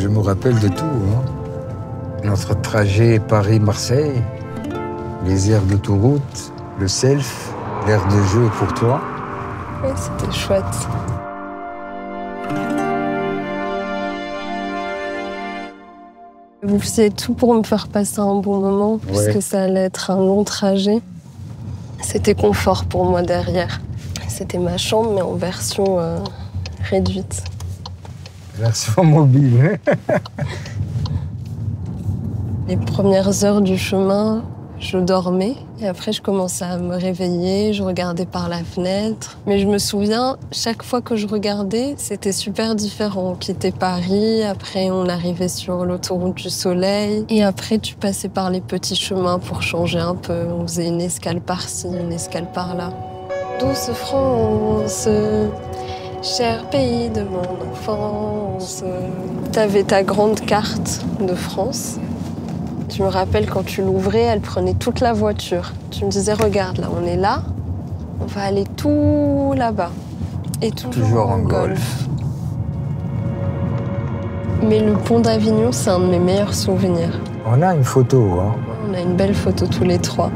Je me rappelle de tout. Hein. Notre trajet Paris-Marseille, les aires d'autoroute, le self, l'aire de jeu pour toi. Oui, c'était chouette. Vous faisiez tout pour me faire passer un bon moment, puisque ça allait être un long trajet. C'était confort pour moi derrière. C'était ma chambre, mais en version réduite. Version mobile. Les premières heures du chemin, je dormais. Et après, je commençais à me réveiller, je regardais par la fenêtre. Mais je me souviens, chaque fois que je regardais, c'était super différent. On quittait Paris, après on arrivait sur l'autoroute du Soleil. Et après, tu passais par les petits chemins pour changer un peu. On faisait une escale par-ci, une escale par-là. Douce France, cher pays de mon enfance. T'avais ta grande carte de France. Je me rappelle quand tu l'ouvrais, elle prenait toute la voiture. Tu me disais, regarde, là, on est là, on va aller tout là-bas. Et toujours en golf. Mais le pont d'Avignon, c'est un de mes meilleurs souvenirs. On a une photo. Hein. On a une belle photo tous les trois.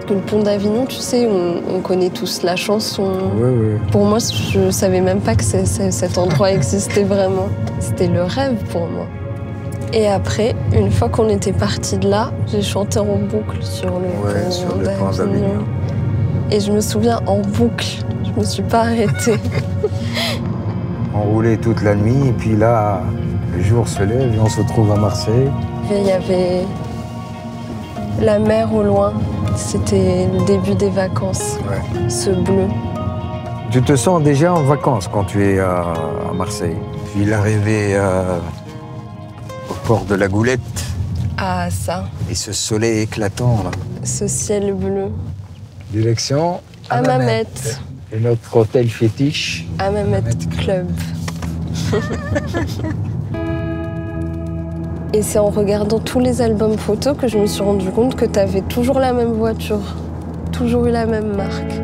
Le pont d'Avignon, tu sais, on connaît tous la chanson. Oui. Pour moi, je savais même pas que cet endroit existait vraiment. C'était le rêve pour moi. Et après, une fois qu'on était parti de là, j'ai chanté en boucle sur le pont d'Avignon. Et je me souviens en boucle, je me suis pas arrêtée. On roulait toute la nuit et puis là, le jour se lève et on se trouve à Marseille. Et il y avait la mer au loin, c'était le début des vacances, ce bleu. Tu te sens déjà en vacances quand tu es à Marseille. Puis l'arrivée au port de la Goulette. Ah, ça. Et ce soleil éclatant, là. Ce ciel bleu. Direction Hammamet. Et notre hôtel fétiche. Hammamet Club. Et c'est en regardant tous les albums photos que je me suis rendu compte que tu avais toujours la même voiture, toujours eu la même marque.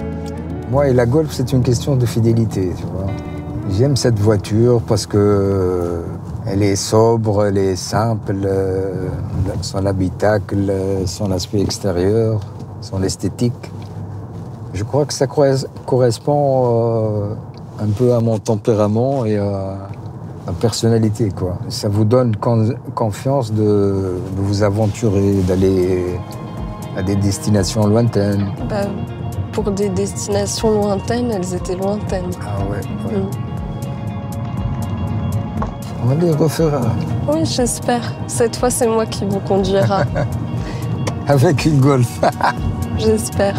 Moi et la Golf, c'est une question de fidélité, tu vois. J'aime cette voiture parce que elle est sobre, elle est simple, son habitacle, son aspect extérieur, son esthétique. Je crois que ça correspond un peu à mon tempérament et à ma personnalité, quoi. Ça vous donne confiance de vous aventurer, d'aller à des destinations lointaines. Bah, pour des destinations lointaines, elles étaient lointaines. Ah ouais. On les refera. Oui, j'espère. Cette fois, c'est moi qui vous conduira. Avec une Golf. J'espère.